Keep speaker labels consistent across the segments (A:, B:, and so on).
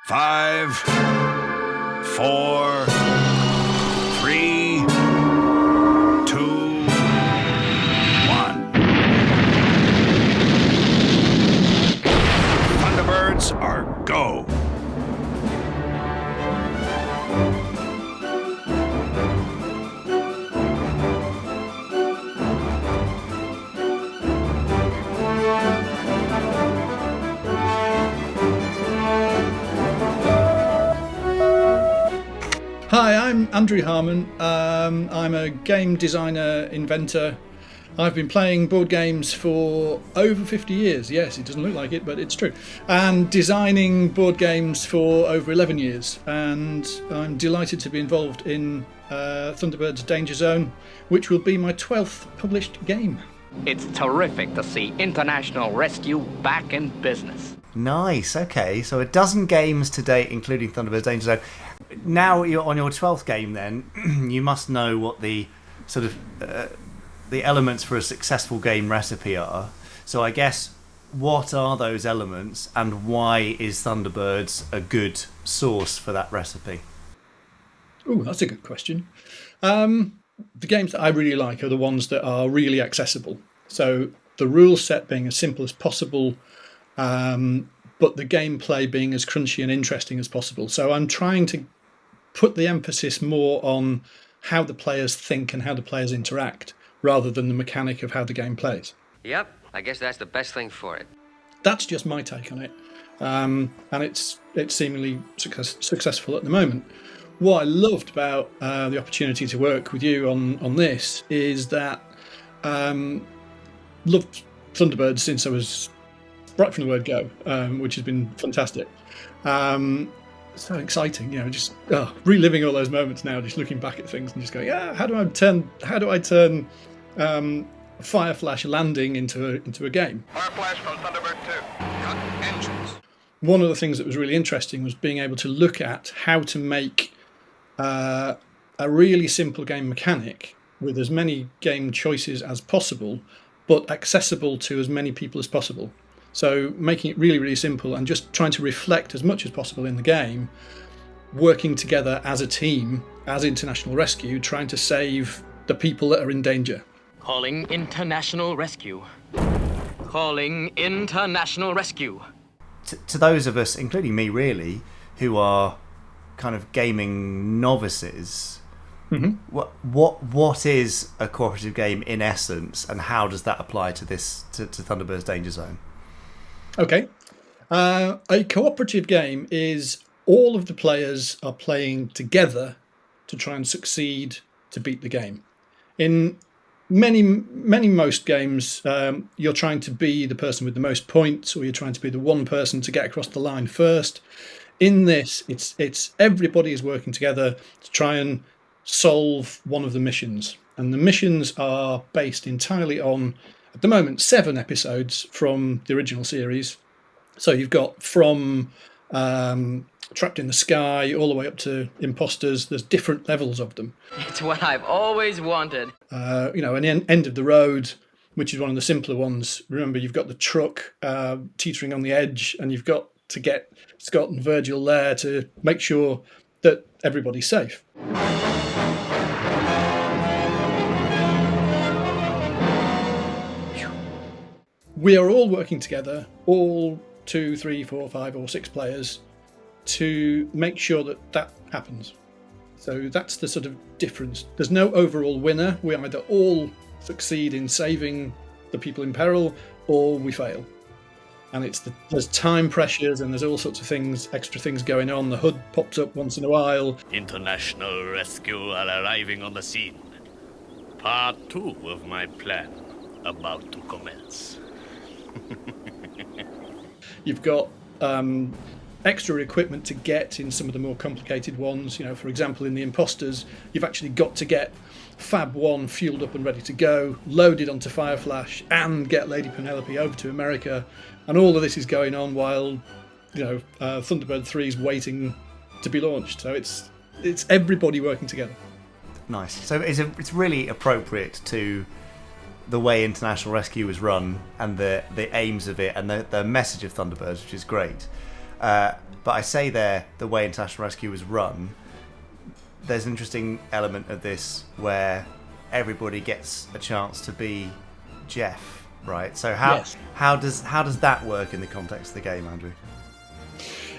A: 5, 4, 3, 2, 1. Thunderbirds are go.
B: Hi, I'm Andrew Harman. I'm a game designer, inventor. I've been playing board games for over 50 years. Yes, it doesn't look like it, but it's true. And designing board games for over 11 years. And I'm delighted to be involved in Thunderbirds Danger Zone, which will be my 12th published game.
C: It's terrific to see International Rescue back in business.
D: Nice, okay. So a dozen games to date, including Thunderbirds Danger Zone. Now you're on your 12th game then, you must know what the sort of the elements for a successful game recipe are. So I guess, what are those elements and why is Thunderbirds a good source for that recipe?
B: Oh, that's a good question. The games that I really like are the ones that are really accessible. So the rule set being as simple as possible, but the gameplay being as crunchy and interesting as possible. So I'm trying to put the emphasis more on how the players think and how the players interact, rather than the mechanic of how the game plays.
E: Yep, I guess that's the best thing for it.
B: That's just my take on it, and it's seemingly successful at the moment. What I loved about the opportunity to work with you on this is that loved Thunderbirds since I was right from the word go, which has been fantastic. So exciting, just reliving all those moments now, just looking back at things and just going, how do I turn Fire Flash landing into a game?
A: Fire Flash from Thunderbird 2. Cut engines.
B: One of the things that was really interesting was being able to look at how to make a really simple game mechanic with as many game choices as possible, but accessible to as many people as possible. So making it really, really simple and just trying to reflect as much as possible in the game, working together as a team, as International Rescue, trying to save the people that are in danger.
C: Calling International Rescue. Calling International Rescue.
D: To those of us, including me really, who are kind of gaming novices, what is a cooperative game in essence, and how does that apply to Thunderbirds Danger Zone?
B: Okay. A cooperative game is all of the players are playing together to try and succeed to beat the game. In most games, you're trying to be the person with the most points, or you're trying to be the one person to get across the line first. In this, it's everybody is working together to try and solve one of the missions. And the missions are based entirely on, at the moment, 7 episodes from the original series. So you've got from Trapped in the Sky all the way up to Imposters. There's different levels of them.
C: It's what I've always wanted.
B: An End of the Road, which is one of the simpler ones. Remember, you've got the truck teetering on the edge, and you've got to get Scott and Virgil there to make sure that everybody's safe. We are all working together, all 2, 3, 4, 5 or 6 players, to make sure that happens. So that's the sort of difference. There's no overall winner. We either all succeed in saving the people in peril, or we fail. And there's time pressures, and there's all sorts of things, extra things going on. The HUD pops up once in a while.
F: International Rescue are arriving on the scene. Part 2 of my plan about to commence.
B: You've got extra equipment to get in some of the more complicated ones. For example, in the Imposters, you've actually got to get Fab 1 fueled up and ready to go, loaded onto Fire Flash, and get Lady Penelope over to America. And all of this is going on while, Thunderbird 3 is waiting to be launched. So it's everybody working together.
D: Nice. So it's really appropriate to the way International Rescue was run and the aims of it and the message of Thunderbirds, which is great. But I say there, the way International Rescue was run, there's an interesting element of this where everybody gets a chance to be Jeff, right? So how does that work in the context of the game, Andrew?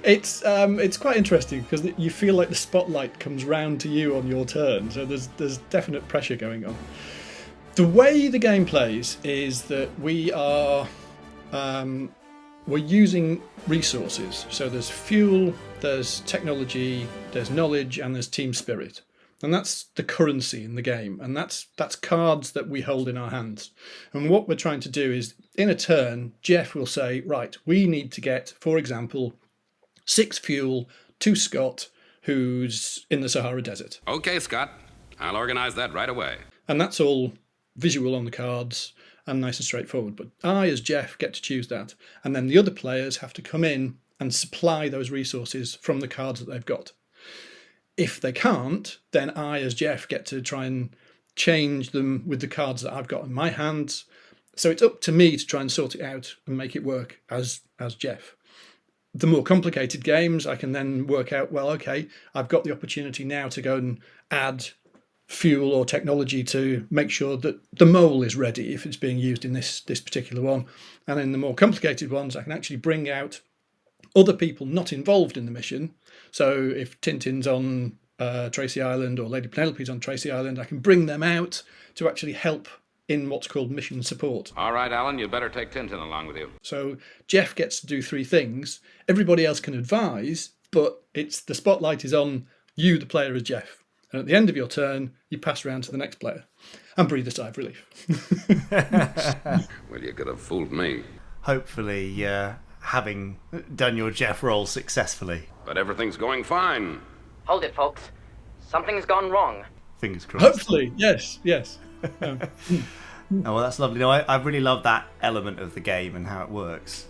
B: It's quite interesting because you feel like the spotlight comes round to you on your turn, so there's definite pressure going on. The way the game plays is that we're using resources. So there's fuel, there's technology, there's knowledge, and there's team spirit. And that's the currency in the game. And that's cards that we hold in our hands. And what we're trying to do is, in a turn, Jeff will say, right, we need to get, for example, 6 fuel to Scott, who's in the Sahara Desert.
A: Okay, Scott. I'll organize that right away.
B: And that's all visual on the cards and nice and straightforward. But I, as Jeff, get to choose that. And then the other players have to come in and supply those resources from the cards that they've got. If they can't, then I, as Jeff, get to try and change them with the cards that I've got in my hands. So it's up to me to try and sort it out and make it work as Jeff. The more complicated games, I can then work out, well, okay, I've got the opportunity now to go and add fuel or technology to make sure that the mole is ready if it's being used in this particular one. And in the more complicated ones, I can actually bring out other people not involved in the mission. So if Tintin's on Tracy Island or Lady Penelope's on Tracy Island, I can bring them out to actually help in what's called mission support.
A: All right, Alan, you better take Tintin along with you.
B: So Jeff gets to do 3 things. Everybody else can advise, but the spotlight is on you, the player, as Jeff. And at the end of your turn, you pass around to the next player and breathe a sigh of relief.
A: Well, you could have fooled me.
D: Hopefully, having done your Jeff role successfully.
A: But everything's going fine.
C: Hold it, folks. Something's gone wrong.
D: Fingers crossed.
B: Hopefully, yes.
D: Oh, well, that's lovely. No, I really love that element of the game and how it works.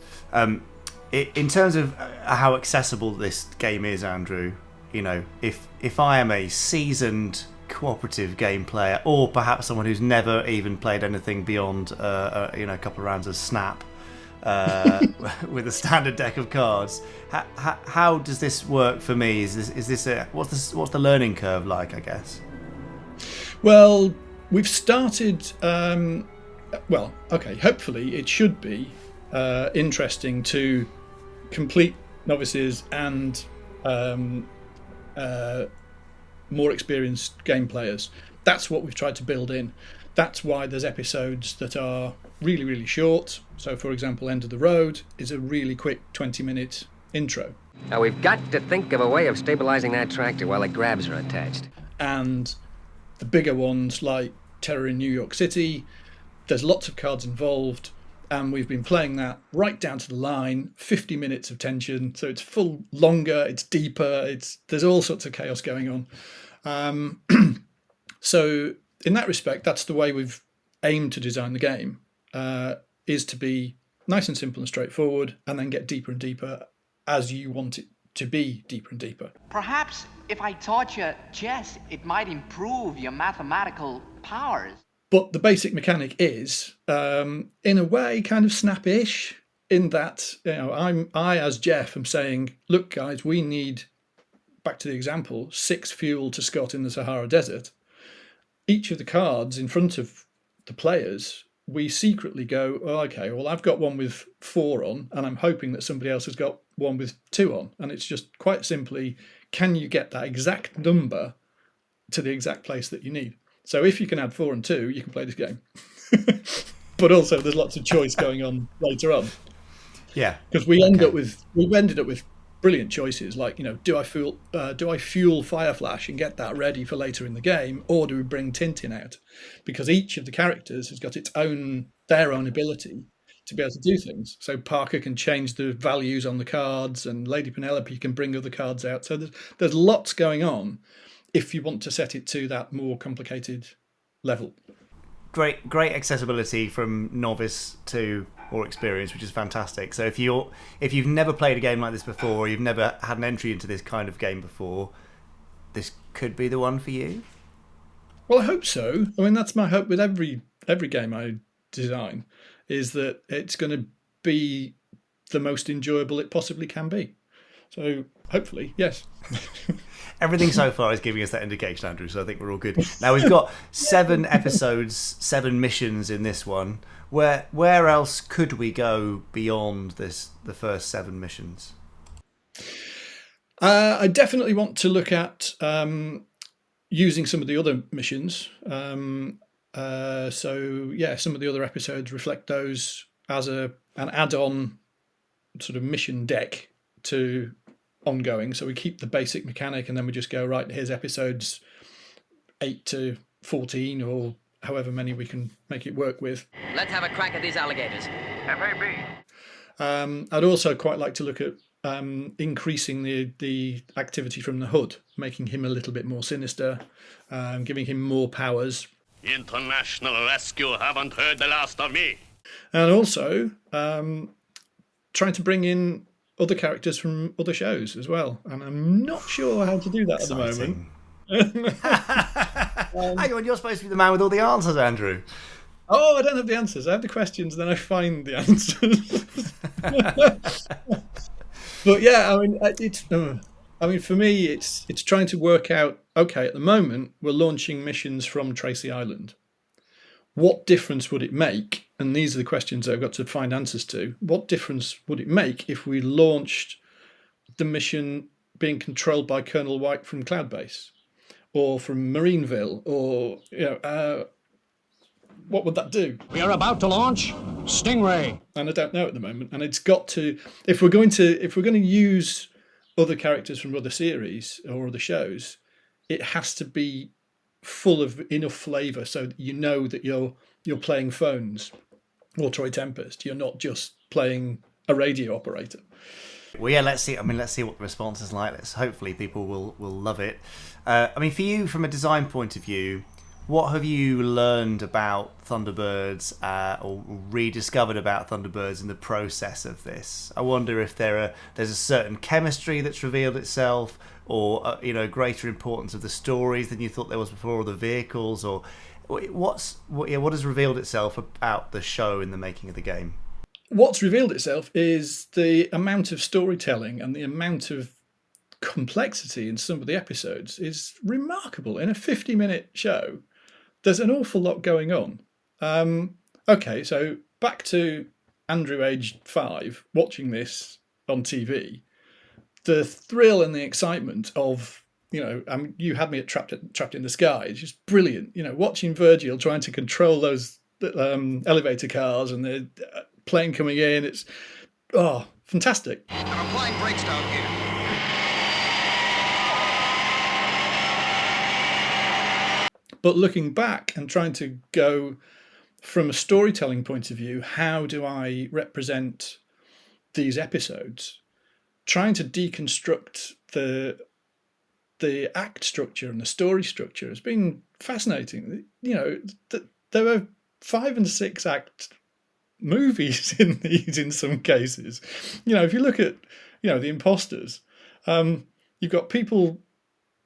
D: In terms of how accessible this game is, Andrew, you know, if I am a seasoned cooperative game player, or perhaps someone who's never even played anything beyond a couple of rounds of Snap with a standard deck of cards, how does this work for me? What's the learning curve like, I guess?
B: Well, we've started. Hopefully it should be interesting to complete novices and more experienced game players. That's what we've tried to build in. That's why there's episodes that are really, really short. So, for example, End of the Road is a really quick 20-minute intro.
E: Now, we've got to think of a way of stabilizing that tractor while the grabs are attached.
B: And the bigger ones like Terror in New York City, there's lots of cards involved, and we've been playing that right down to the line, 50 minutes of tension, so it's longer, it's deeper, there's all sorts of chaos going on. So in that respect, that's the way we've aimed to design the game, is to be nice and simple and straightforward, and then get deeper and deeper as you want it to be deeper and deeper.
G: Perhaps if I taught you chess, it might improve your mathematical powers.
B: But the basic mechanic is, in a way, kind of Snap-ish, in that, you know, I as Jeff am saying, look, guys, we need, back to the example, 6 fuel to Scott in the Sahara Desert. Each of the cards in front of the players, we secretly go, oh, okay, well, I've got one with 4 on, and I'm hoping that somebody else has got one with 2 on. And it's just quite simply, can you get that exact number to the exact place that you need? So if you can add 4 and 2, you can play this game. But also, there's lots of choice going on later on.
D: Yeah,
B: because we ended up with brilliant choices, like, you know, do I fuel Fireflash and get that ready for later in the game, or do we bring Tintin out? Because each of the characters has got their own ability to be able to do things. So Parker can change the values on the cards, and Lady Penelope can bring other cards out. So there's lots going on if you want to set it to that more complicated level.
D: Great accessibility from novice to more experience, which is fantastic. So if you've never played a game like this before, or you've never had an entry into this kind of game before, this could be the one for you.
B: Well, I hope so. I mean, that's my hope with every game I design, is that it's going to be the most enjoyable it possibly can be. So hopefully, yes.
D: Everything so far is giving us that indication, Andrew, so I think we're all good. Now, we've got 7 episodes, 7 missions in this one. Where else could we go beyond the first 7 missions?
B: I definitely want to look at using some of the other missions. So yeah, some of the other episodes reflect those as an add-on sort of mission deck to ongoing. So we keep the basic mechanic, and then we just go, right, here's episodes 8 to 14, or however many we can make it work with.
E: Let's have a crack at these alligators.
B: I'd also quite like to look at increasing the activity from the Hood, making him a little bit more sinister, giving him more powers.
F: International Rescue haven't heard the last of me.
B: And also trying to bring in other characters from other shows as well. And I'm not sure how to do that at the moment.
D: Hang on, you're supposed to be the man with all the answers, Andrew.
B: Oh, I don't have the answers. I have the questions, then I find the answers. But yeah, I mean, for me, it's trying to work out. Okay, at the moment, we're launching missions from Tracy Island. What difference would it make? And these are the questions that I've got to find answers to. What difference would it make if we launched the mission being controlled by Colonel White from Cloudbase, or from Marineville, or what would that do?
H: We are about to launch Stingray.
B: And I don't know at the moment. And it's got to, if we're going to use other characters from other series or other shows, it has to be full of enough flavour so that you know that you're playing Phones or Troy Tempest. You're not just playing a radio operator.
D: Well, yeah, let's see. I mean, let's see what the response is like. Hopefully people will love it. I mean, for you, from a design point of view, what have you learned about Thunderbirds or rediscovered about Thunderbirds in the process of this? I wonder if there's a certain chemistry that's revealed itself, or greater importance of the stories than you thought there was before, or the vehicles, or what has revealed itself about the show in the making of the game?
B: What's revealed itself is the amount of storytelling and the amount of complexity in some of the episodes is remarkable. In a 50-minute show, there's an awful lot going on. Okay, so back to Andrew, aged 5, watching this on TV. The thrill and the excitement of, you had me at Trapped in the Sky. It's just brilliant. Watching Virgil trying to control those elevator cars and the plane coming in. It's fantastic.
H: I'm applying brakes down here.
B: But looking back and trying to go from a storytelling point of view, how do I represent these episodes? Trying to deconstruct the act structure and the story structure has been fascinating. There are 5 and 6 act movies in these in some cases. If you look at the imposters, you've got people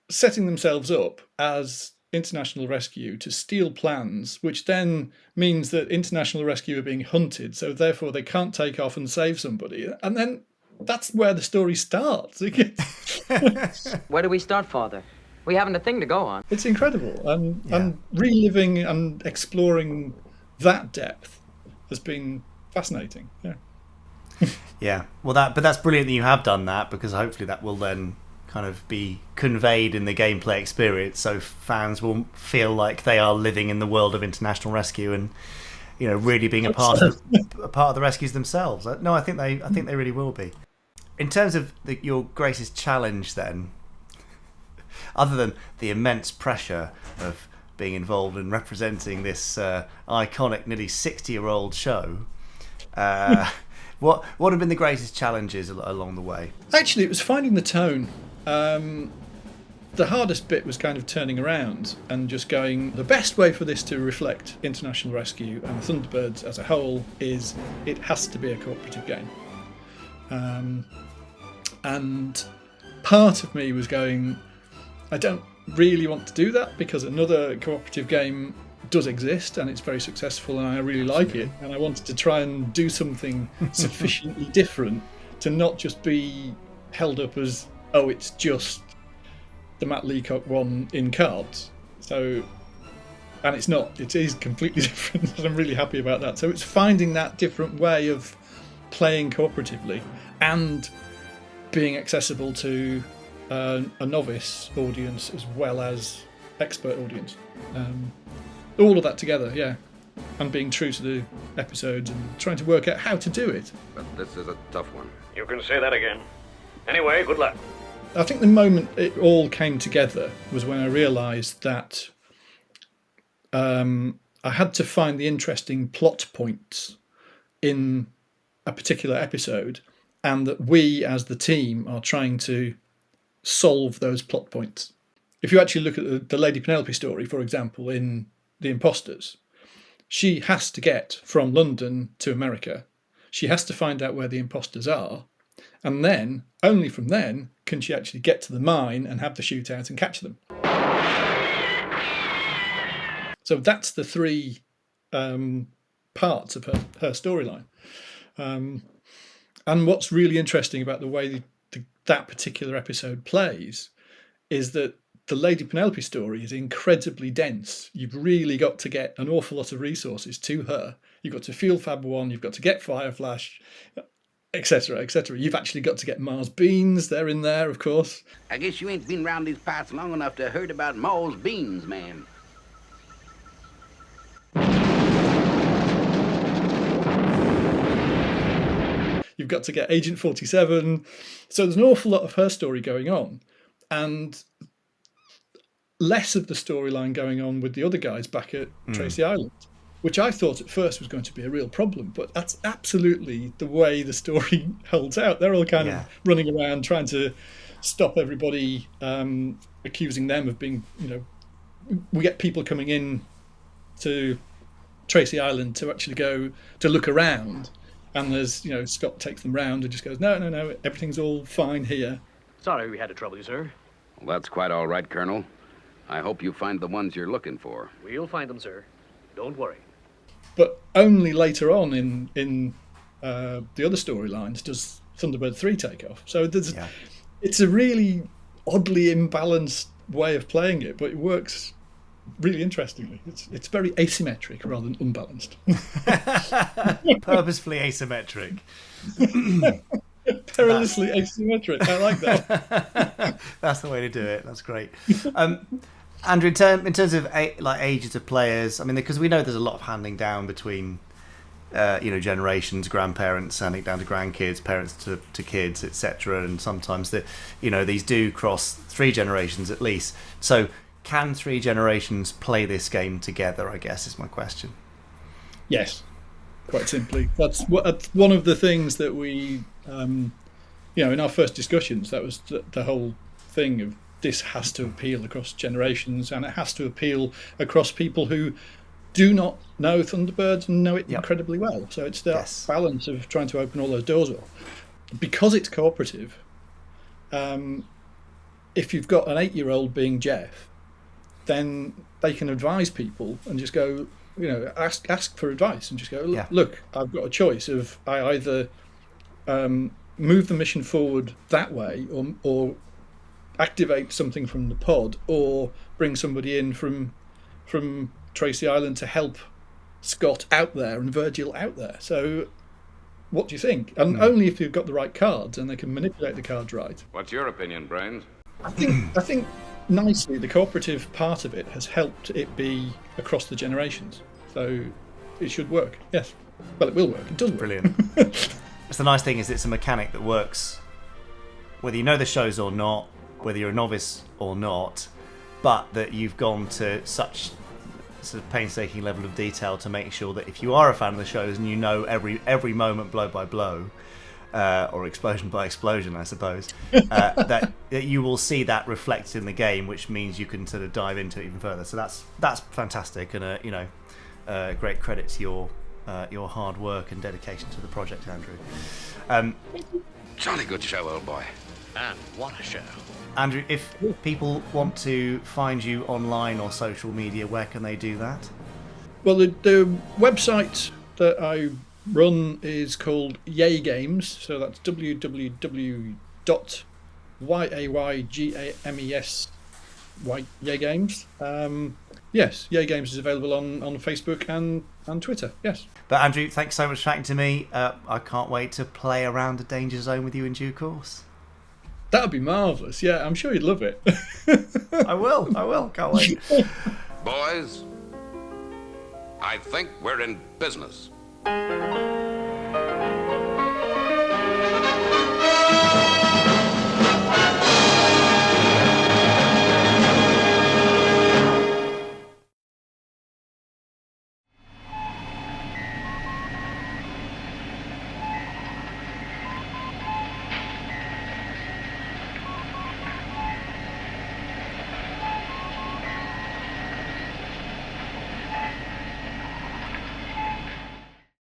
B: setting themselves up as International Rescue to steal plans, which then means that International Rescue are being hunted, so therefore they can't take off and save somebody. And then that's where the story starts.
I: Where do we start, Father? We haven't a thing to go on.
B: It's incredible. And reliving and exploring that depth has been fascinating. Yeah.
D: Yeah. Well, that's brilliant that you have done that, because hopefully that will then kind of be conveyed in the gameplay experience, so fans will feel like they are living in the world of International Rescue and really being a part of the rescues themselves. No, I think they really will be. In terms of your greatest challenge, then, other than the immense pressure of being involved in representing this iconic, nearly 60-year-old show, what have been the greatest challenges along the way?
B: Actually, it was finding the tone. The hardest bit was kind of turning around and just going, the best way for this to reflect International Rescue and Thunderbirds as a whole is it has to be a cooperative game. And part of me was going, I don't really want to do that, because another cooperative game does exist and it's very successful and I really like it, and I wanted to try and do something sufficiently different to not just be held up as, oh, it's just the Matt Leacock one in cards. So, and it's not. It is completely different. And I'm really happy about that. So it's finding that different way of playing cooperatively and being accessible to a novice audience as well as expert audience. All of that together, yeah. And being true to the episodes and trying to work out how to do it.
A: But this is a tough one.
F: You can say that again. Anyway, good luck.
B: I think the moment it all came together was when I realised that I had to find the interesting plot points in a particular episode, and that we as the team are trying to solve those plot points. If you actually look at the Lady Penelope story, for example, in The Imposters, she has to get from London to America. She has to find out where the imposters are, and then, only from then, can she actually get to the mine and have the shootout and catch them. So that's the three parts of her storyline. And what's really interesting about the way that particular episode plays is that the Lady Penelope story is incredibly dense. You've really got to get an awful lot of resources to her. You've got to Field Fab 1, you've got to get Fireflash, etc., etc. You've actually got to get Mars beans. They're in there, of course.
J: I guess you ain't been round these parts long enough to heard about Mars beans, man.
B: You've got to get Agent 47. So there's an awful lot of her story going on, and less of the storyline going on with the other guys back at Tracy Island, which I thought at first was going to be a real problem, but that's absolutely the way the story holds out. They're all kind of running around trying to stop everybody, accusing them of being, we get people coming in to Tracy Island to actually go to look around, and there's, Scott takes them round and just goes, no, everything's all fine here.
H: Sorry we had to trouble you, sir.
A: Well, that's quite all right, Colonel. I hope you find the ones you're looking for.
H: We'll find them, sir. Don't worry.
B: But only later on in the other storylines does Thunderbird 3 take off. So it's a really oddly imbalanced way of playing it, but it works really interestingly. It's very asymmetric rather than unbalanced.
D: Purposefully asymmetric.
B: Perilously asymmetric. I like that.
D: That's the way to do it. That's great. Andrew, in terms of ages of players, I mean, because we know there's a lot of handing down between generations, grandparents handing down to grandkids, parents to kids, etc. And sometimes these do cross 3 generations at least. So can 3 generations play this game together, I guess, is my question.
B: Yes, quite simply. That's one of the things that we, in our first discussions, that was the whole thing of this has to appeal across generations, and it has to appeal across people who do not know Thunderbirds and know it incredibly well. So it's that balance of trying to open all those doors up. Because it's cooperative, if you've got an 8-year-old being Jeff, then they can advise people and just go, ask for advice and just go, look, I've got a choice of I either move the mission forward that way or activate something from the pod or bring somebody in from Tracy Island to help Scott out there and Virgil out there. So what do you think? And only if you've got the right cards and they can manipulate the cards right.
A: What's your opinion, Brains?
B: I think nicely the cooperative part of it has helped it be across the generations. So it should work. Yes. Well, it will work. It does work.
D: Brilliant. That's the nice thing, is it's a mechanic that works whether you know the shows or not, whether you're a novice or not, but that you've gone to such sort of painstaking level of detail to make sure that if you are a fan of the shows and you know every moment blow by blow, or explosion by explosion, I suppose, that you will see that reflected in the game, which means you can sort of dive into it even further. So that's fantastic, and great credit to your hard work and dedication to the project, Andrew.
A: Jolly good show, old boy.
F: And what a show.
D: Andrew, if people want to find you online or social media, where can they do that?
B: Well, the website that I run is called Yay Games, so that's www.yaygames.com. Yaygames. Yaygames. Yes, Yaygames is available on Facebook and Twitter. Yes.
D: But Andrew, thanks so much for chatting to me. I can't wait to play around a Danger Zone with you in due course.
B: That would be marvellous. Yeah, I'm sure you'd love it.
D: I will. Can't wait.
A: Boys, I think we're in business.